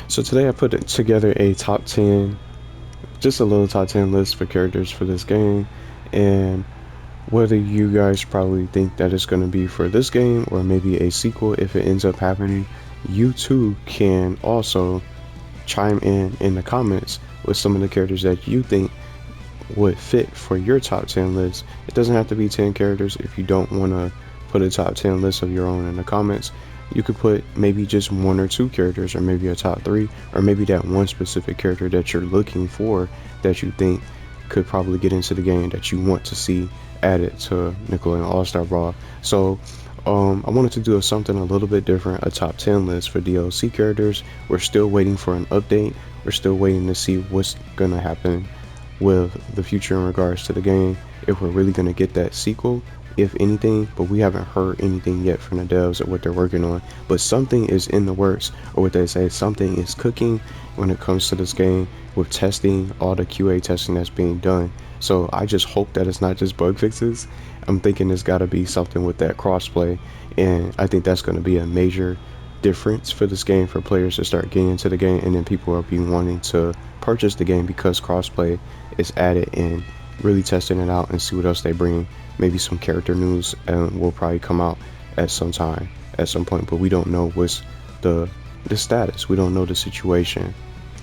So today I put together a top 10, just a little top 10 list for characters for this game, and whether you guys probably think that it's going to be for this game or maybe a sequel if it ends up happening, you too can also chime in the comments with some of the characters that you think would fit for your top 10 list. It doesn't have to be 10 characters. If you don't want to put a top 10 list of your own in the comments, you could put maybe just one or two characters, or maybe a top 3, or maybe that one specific character that you're looking for that you think could probably get into the game that you want to see added to Nickelodeon All-Star Brawl. So I wanted to do something a little bit different, a top 10 list for DLC characters. We're still waiting for an update. We're still waiting to see what's gonna happen with the future in regards to the game, if we're really gonna get that sequel, if anything, but we haven't heard anything yet from the devs or what they're working on. But something is in the works, or what they say, something is cooking when it comes to this game with testing, all the QA testing that's being done. So I just hope that it's not just bug fixes. I'm thinking there's got to be something with that crossplay, and I think that's going to be a major difference for this game, for players to start getting into the game, and then people will be wanting to purchase the game because crossplay is added, and really testing it out and see what else they bring. Maybe some character news will probably come out at some time, at some point, but we don't know what's the status. We don't know the situation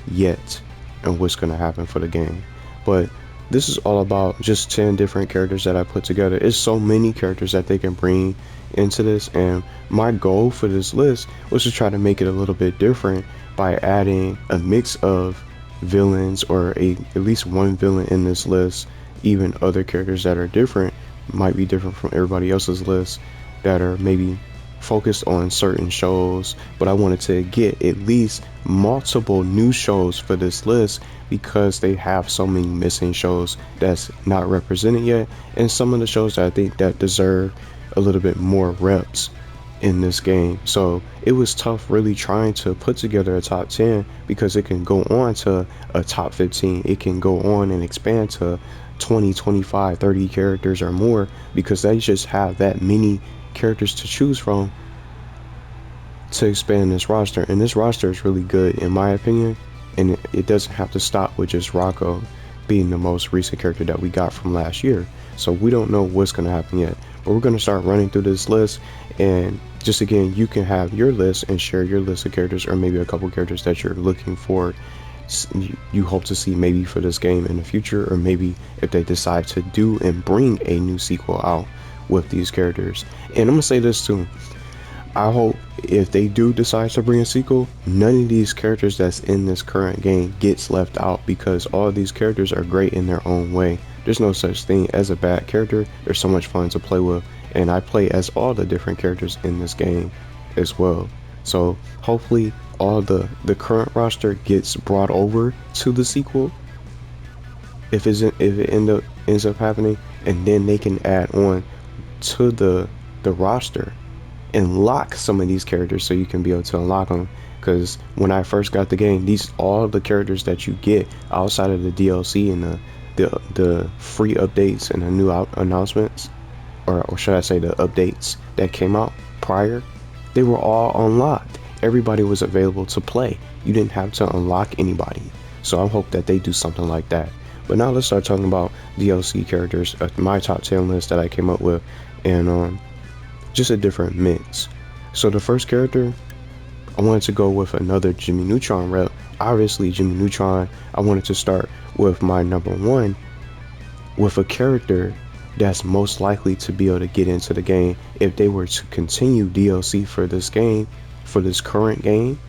yet and what's going to happen for the game. But this is all about just 10 different characters that I put together. It's so many characters that they can bring into this, and my goal for this list was to try to make it a little bit different by adding a mix of villains, or at least one villain in this list, even other characters that are different, might be different from everybody else's list, that are maybe focused on certain shows. But I wanted to get at least multiple new shows for this list because they have so many missing shows that's not represented yet, and some of the shows that I think that deserve a little bit more reps in this game. So it was tough really trying to put together a top 10 because it can go on to a top 15. It can go on and expand to 20, 25, 30 characters or more, because they just have that many characters to choose from to expand this roster. And this roster is really good in my opinion, and it doesn't have to stop with just Rocco being the most recent character that we got from last year. So we don't know what's going to happen yet, but we're going to start running through this list. And just again, you can have your list and share your list of characters, or maybe a couple characters that you're looking for, you hope to see maybe for this game in the future, or maybe if they decide to do and bring a new sequel out with these characters. And I'm gonna say this too, I hope if they do decide to bring a sequel, none of these characters that's in this current game gets left out, because all of these characters are great in their own way. There's no such thing as a bad character. They're so much fun to play with, and I play as all the different characters in this game as well. So hopefully all the current roster gets brought over to the sequel, if it ends up happening, and then they can add on to the roster and lock some of these characters so you can be able to unlock them. Because when I first got the game, all the characters that you get outside of the DLC and the free updates and the new announcements, or should I say the updates that came out prior, they were all unlocked. Everybody was available to play. You didn't have to unlock anybody. So I hope that they do something like that. But now let's start talking about DLC characters, my top 10 list that I came up with, and just a different mix. So the first character, I wanted to go with another Jimmy Neutron rep. Obviously Jimmy Neutron, I wanted to start with my number one, with a character that's most likely to be able to get into the game if they were to continue DLC for this game, for this current game,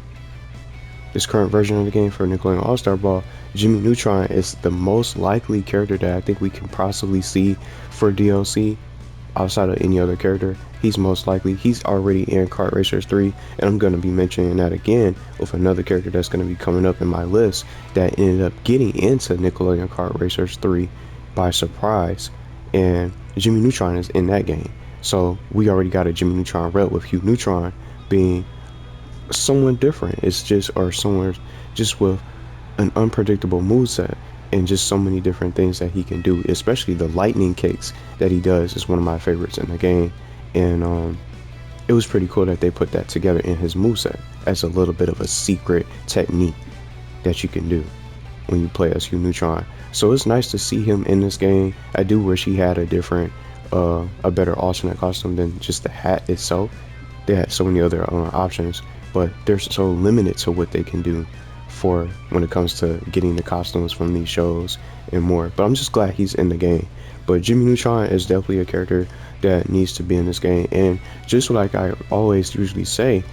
this current version of the game for Nickelodeon All-Star Brawl. Jimmy Neutron is the most likely character that I think we can possibly see for DLC outside of any other character. He's most likely, he's already in Kart Racers 3, and I'm going to be mentioning that again with another character that's going to be coming up in my list that ended up getting into Nickelodeon Kart Racers 3 by surprise, and Jimmy Neutron is in that game. So we already got a Jimmy Neutron rep, with Hugh Neutron being someone different. It's just, or somewhere just with an unpredictable moveset, and just so many different things that he can do, especially the lightning kicks that he does is one of my favorites in the game. And it was pretty cool that they put that together in his moveset as a little bit of a secret technique that you can do when you play as Neutron. So it's nice to see him in this game. I do wish he had a different, a better alternate costume than just the hat itself. They had so many other options, but they're so limited to what they can do for when it comes to getting the costumes from these shows and more. But I'm just glad he's in the game. But Jimmy Neutron is definitely a character that needs to be in this game. And just like I always usually say,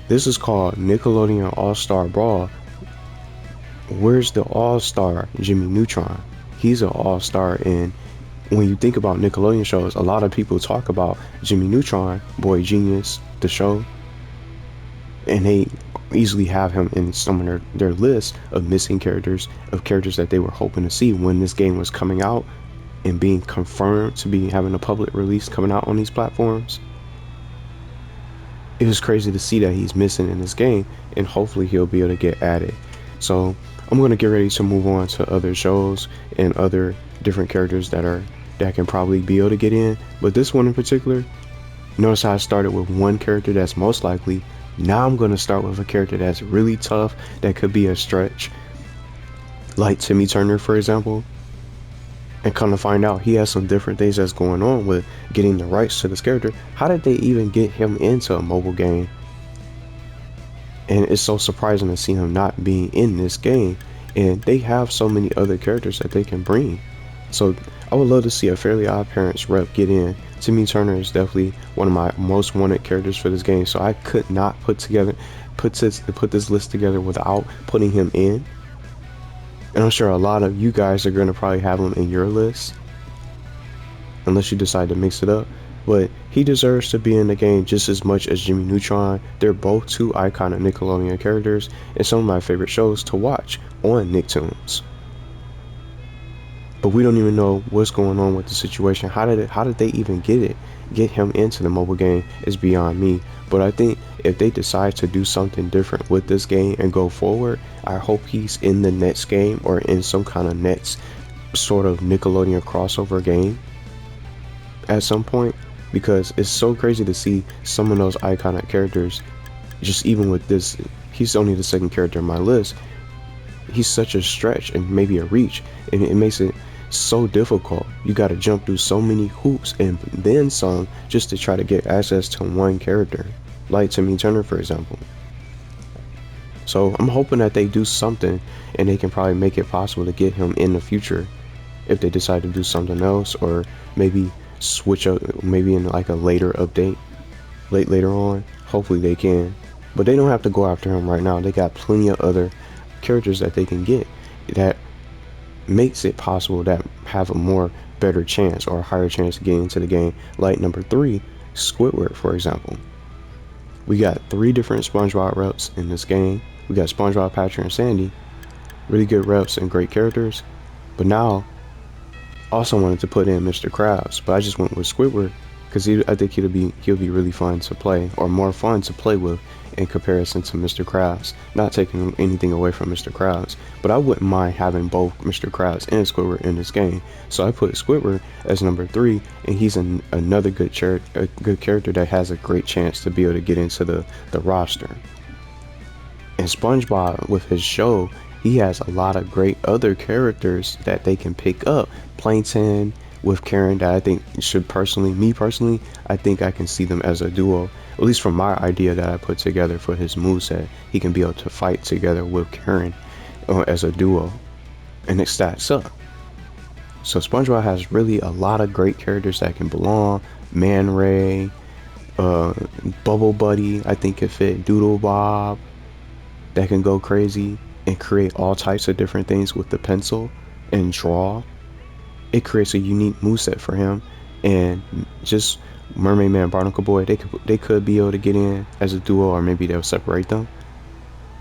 this is called Nickelodeon All-Star Brawl. Where's the all-star Jimmy Neutron? He's an all-star, and when you think about Nickelodeon shows, a lot of people talk about Jimmy Neutron, Boy Genius, the show, and they easily have him in some of their list of missing characters, of characters that they were hoping to see when this game was coming out and being confirmed to be having a public release coming out on these platforms. It was crazy to see that he's missing in this game, and hopefully he'll be able to get added. So I'm going to get ready to move on to other shows and other different characters that can probably be able to get in. But this one in particular, notice how I started with one character that's most likely. Now I'm going to start with a character that's really tough, that could be a stretch, like Timmy Turner, for example. And come to find out, he has some different things that's going on with getting the rights to this character. How did they even get him into a mobile game? And it's so surprising to see him not being in this game. And they have so many other characters that they can bring. So I would love to see a Fairly Odd Parents rep get in. Timmy Turner is definitely one of my most wanted characters for this game. So I could not put this list together without putting him in. And I'm sure a lot of you guys are going to probably have him in your list, unless you decide to mix it up. But he deserves to be in the game just as much as Jimmy Neutron. They're both two iconic Nickelodeon characters and some of my favorite shows to watch on Nicktoons. But we don't even know what's going on with the situation. How did they even get him into the mobile game is beyond me. But I think if they decide to do something different with this game and go forward, I hope he's in the next game or in some kind of next sort of Nickelodeon crossover game at some point, because it's so crazy to see some of those iconic characters. Just even with this, he's only the second character in my list. He's such a stretch and maybe a reach, and it makes it so difficult. You got to jump through so many hoops and then some just to try to get access to one character, like Timmy Turner, for example. So I'm hoping that they do something and they can probably make it possible to get him in the future if they decide to do something else, or maybe switch up, maybe in like a later update later on. Hopefully they can, but they don't have to go after him right now. They got plenty of other characters that they can get that makes it possible that have a more better chance or a higher chance to get into the game, like number 3, Squidward, for example. We got 3 different SpongeBob reps in this game. We got SpongeBob, Patrick, and Sandy, really good reps and great characters. But now also wanted to put in Mr. Krabs, but I just went with Squidward because I think he'll be really fun to play, or more fun to play with in comparison to Mr. Krabs. Not taking anything away from Mr. Krabs, but I wouldn't mind having both Mr. Krabs and Squidward in this game. So I put Squidward as number 3, and he's another good character that has a great chance to be able to get into the roster. And SpongeBob, with his show, he has a lot of great other characters that they can pick up. Plankton with Karen, that I think should me personally, I think I can see them as a duo. At least from my idea that I put together for his moveset, he can be able to fight together with Karen as a duo, and it stacks up. So SpongeBob has really a lot of great characters that can belong. Man Ray, Bubble Buddy, I think could fit. Doodle Bob, that can go crazy and create all types of different things with the pencil and draw. It creates a unique moveset for him. And just Mermaid Man, Barnacle Boy, they could be able to get in as a duo, or maybe they'll separate them.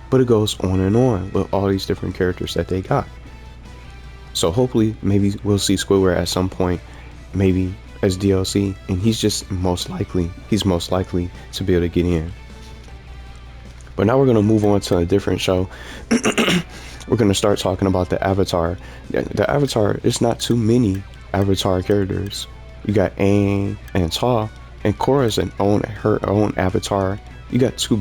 But it goes on and on with all these different characters that they got. So hopefully maybe we'll see Squidward at some point, maybe as DLC, and he's most likely to be able to get in. But now we're going to move on to a different show. We're going to start talking about the Avatar. The Avatar, it's not too many Avatar characters. You got Aang and Ta, And Korra's her own avatar. You got two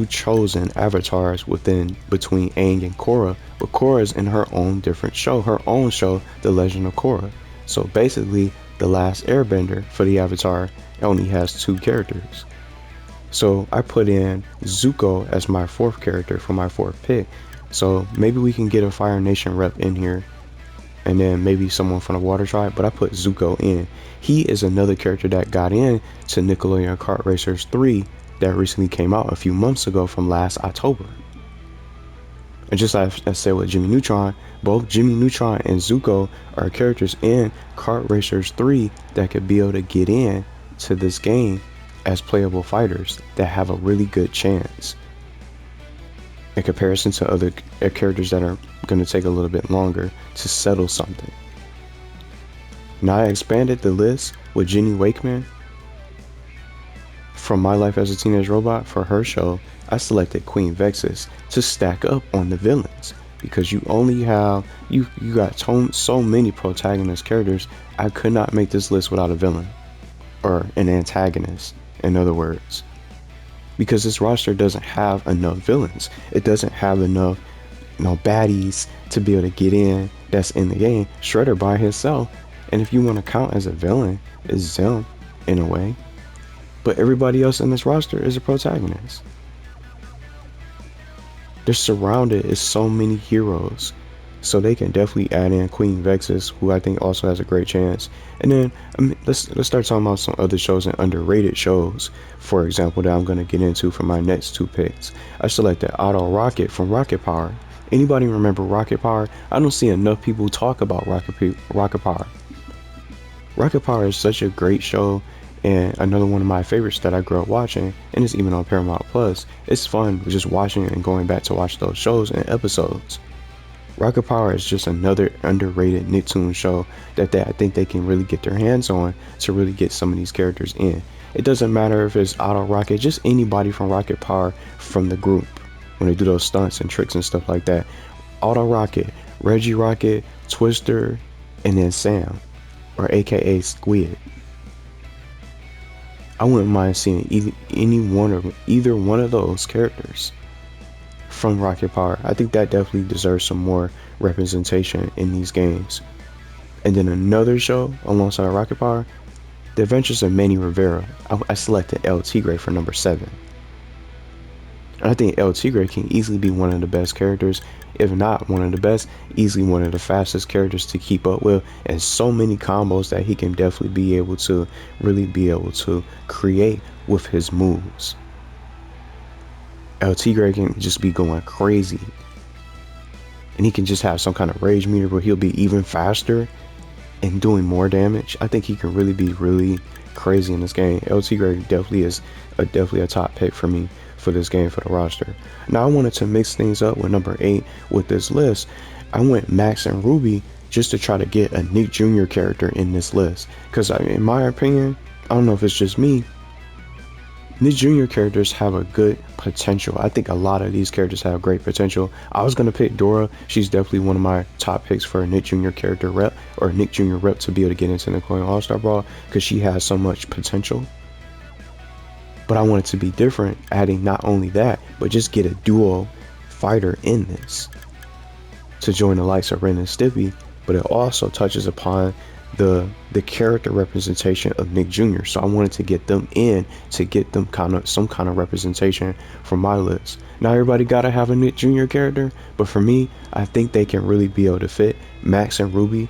chosen avatars between Aang and Korra, but Korra's in her own different show, The Legend of Korra. So basically, The Last Airbender for the avatar only has 2 characters. So I put in Zuko as my 4th character for my 4th pick. So maybe we can get a Fire Nation rep in here, and then maybe someone from the Water Tribe, but I put Zuko in. He is another character that got in to Nickelodeon Kart Racers 3 that recently came out a few months ago from last October. And just like I said with Jimmy Neutron, both Jimmy Neutron and Zuko are characters in Kart Racers 3 that could be able to get in to this game as playable fighters that have a really good chance in comparison to other characters that are going to take a little bit longer to settle something. Now I expanded the list with Jenny Wakeman from My Life as a Teenage Robot. For her show, I selected Queen Vexus to stack up on the villains, because you only have you got so many protagonist characters. I could not make this list without a villain or an antagonist, in other words, because this roster doesn't have enough villains. It doesn't have enough baddies to be able to get in that's in the game. Shredder by himself, and if you want to count as a villain, is Zim in a way, but everybody else in this roster is a protagonist. They're surrounded with so many heroes, so they can definitely add in Queen Vexus, who I think also has a great chance. And then let's start talking about some other shows and underrated shows, for example, that I'm going to get into for my next 2 picks. I selected Otto Rocket from Rocket Power. Anybody remember Rocket Power? I don't see enough people talk about Rocket Power. Rocket Power is such a great show, and another one of my favorites that I grew up watching, and it's even on Paramount Plus. It's fun just watching it and going back to watch those shows and episodes. Rocket Power is just another underrated Nicktoons show that I think they can really get their hands on to really get some of these characters in. It doesn't matter if it's Otto Rocket, just anybody from Rocket Power from the group when they do those stunts and tricks and stuff like that. Otto Rocket, Reggie Rocket, Twister, and then Sam, or aka Squid. I wouldn't mind seeing either one of those characters from Rocket Power. I think that definitely deserves some more representation in these games. And then another show alongside Rocket Power, The Adventures of Manny Rivera. I selected El Tigre for number 7. And I think El Tigre can easily be one of the best characters, if not one of the best, easily one of the fastest characters to keep up with, and so many combos that he can definitely be able to create with his moves. El Tigre can just be going crazy, and he can just have some kind of rage meter where he'll be even faster and doing more damage. I think he can really be really crazy in this game. El Tigre definitely is definitely a top pick for me for this game for the roster. Now I wanted to mix things up with number 8 with this list. I went Max and Ruby just to try to get a Nick Jr. character in this list, because in my opinion, I don't know if it's just me, Nick Jr. characters have a good potential. I think a lot of these characters have great potential. I was going to pick Dora. She's definitely one of my top picks for a Nick Jr. character rep, or Nick Jr. rep to be able to get into Nickelodeon All-Star Brawl, because she has so much potential. But I want it to be different, adding not only that, but just get a duo fighter in this to join the likes of Ren and Stimpy. But it also touches upon the character representation of Nick Jr. So I wanted to get them in to get them some kind of representation from my list. Now everybody gotta have a Nick Jr. character, but for me, I think they can really be able to fit Max and Ruby,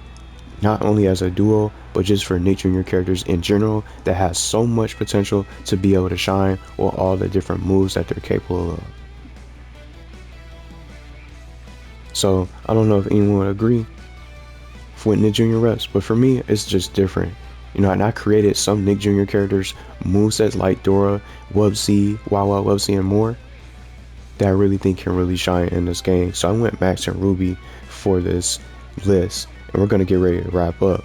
not only as a duo, but just for Nick Jr. characters in general that has so much potential to be able to shine with all the different moves that they're capable of. So I don't know if anyone would agree with Nick Jr. reps, but for me, it's just different. You know, and I created some Nick Jr. characters, movesets like Dora, Wubsy, Wawa Wubsy, and more that I really think can really shine in this game. So I went Max and Ruby for this list, and we're going to get ready to wrap up.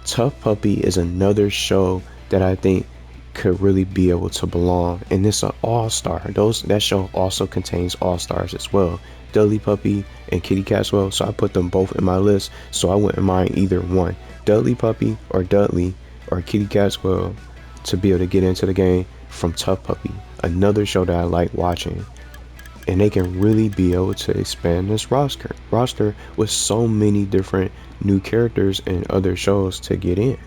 Tough Puppy is another show that I think could really be able to belong, and it's an all-star. That show also contains all-stars as well, Dudley Puppy and Kitty Katswell, so I put them both in my list. So I wouldn't mind either one, Dudley Puppy or Dudley, or Kitty Katswell to be able to get into the game from Tough Puppy, another show that I like watching. And they can really be able to expand this roster with so many different new characters and other shows to get in.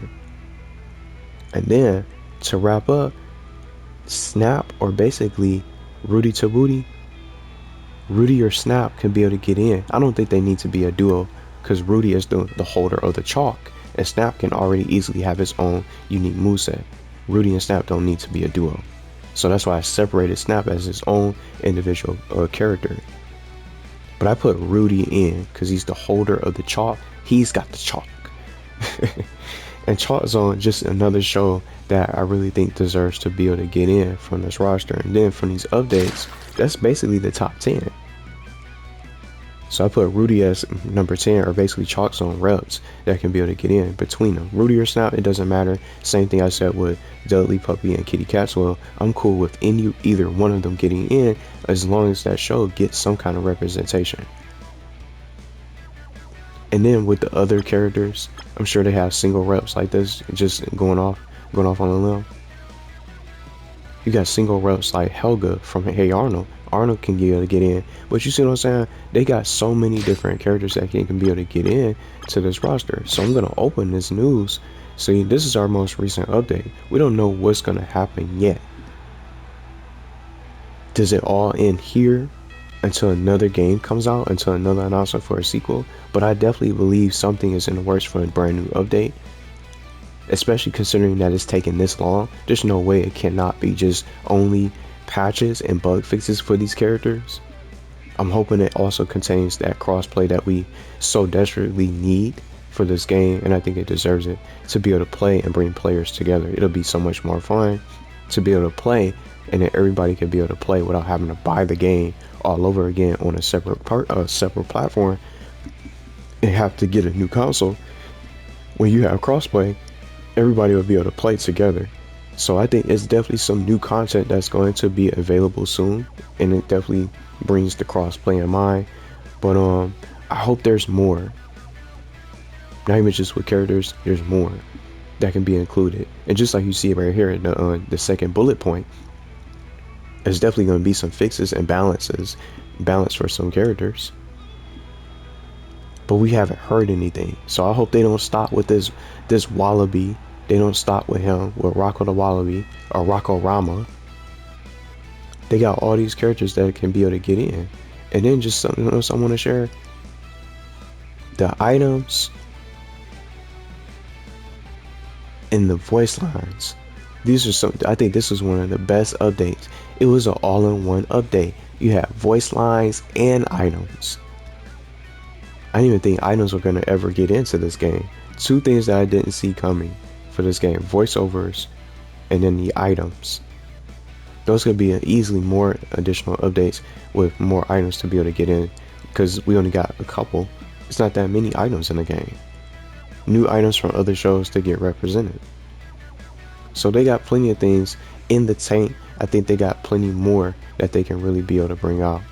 And then to wrap up, Snap, or basically Rudy Tabootie, Rudy or Snap can be able to get in. I don't think they need to be a duo because Rudy is the holder of the chalk, and Snap can already easily have his own unique moveset. Rudy and Snap don't need to be a duo. So that's why I separated Snap as his own individual character. But I put Rudy in because he's the holder of the chalk. He's got the chalk. And Chalk Zone, just another show that I really think deserves to be able to get in from this roster. And then from these updates, that's basically the top 10. So I put Rudy as number 10, or basically Chalk Zone reps that can be able to get in between them. Rudy or Snap, it doesn't matter. Same thing I said with Dudley, Puppy, and Kitty Katswell. I'm cool with either one of them getting in as long as that show gets some kind of representation. And then with the other characters, I'm sure they have single reps like this, just going off on a limb. You got single reps like Helga from Hey Arnold. Arnold can be able to get in, but you see what I'm saying? They got so many different characters that can be able to get in to this roster. So I'm gonna open this news. See, this is our most recent update. We don't know what's gonna happen yet. Does it all end here until another game comes out, until another announcement for a sequel? But I definitely believe something is in the works for a brand new update, especially considering that it's taken this long. There's no way it cannot be just only patches and bug fixes for these characters. I'm hoping it also contains that crossplay that we so desperately need for this game, and I think it deserves it, to be able to play and bring players together. It'll be so much more fun to be able to play, and then everybody can be able to play without having to buy the game all over again on a separate platform and have to get a new console. When you have crossplay, everybody will be able to play together. So I think it's definitely some new content that's going to be available soon, and it definitely brings the crossplay in mind. But I hope there's more. Not even just with characters, there's more that can be included. And just like you see right here in the second bullet point, there's definitely going to be some fixes and balance for some characters. But we haven't heard anything, so I hope they don't stop with this Wallaby. They don't stop with him, with Rocco the Wallaby or Rocco Rama. They got all these characters that can be able to get in. And then just something else I want to share. The items and the voice lines. These are some, I think this is one of the best updates. It was an all-in-one update. You have voice lines and items. I didn't even think items were going to ever get into this game. Two things that I didn't see coming for this game: voiceovers and then the items. Those could be easily more additional updates with more items to be able to get in, because we only got a couple. It's not that many items in the game. New items from other shows to get represented. So they got plenty of things in the tank. I think they got plenty more that they can really be able to bring out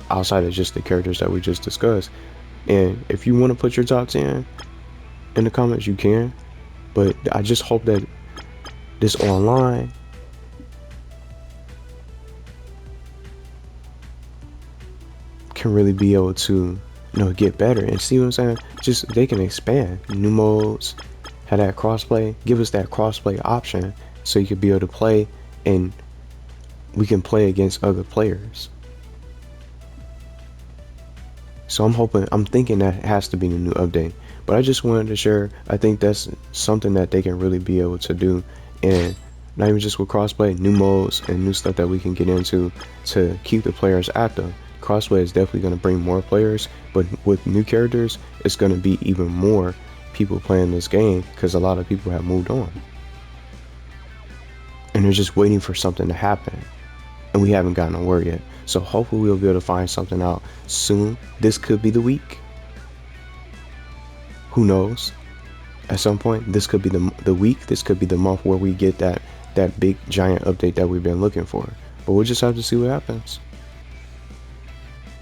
outside of just the characters that we just discussed. And if you want to put your top 10 in the comments, you can. But I just hope that this online can really be able to, get better. And see what I'm saying? Just, they can expand new modes, have that crossplay, give us that crossplay option so you could be able to play and we can play against other players. So I'm thinking that has to be the new update. But I just wanted to share, I think that's something that they can really be able to do. And not even just with crossplay, new modes and new stuff that we can get into to keep the players active. Crossplay is definitely going to bring more players, but with new characters, it's going to be even more people playing this game because a lot of people have moved on. And they're just waiting for something to happen. And we haven't gotten a word yet. So hopefully we'll be able to find something out soon. This could be the week. Who knows? At some point, this could be the week. This could be the month where we get that big giant update that we've been looking for. But we'll just have to see what happens.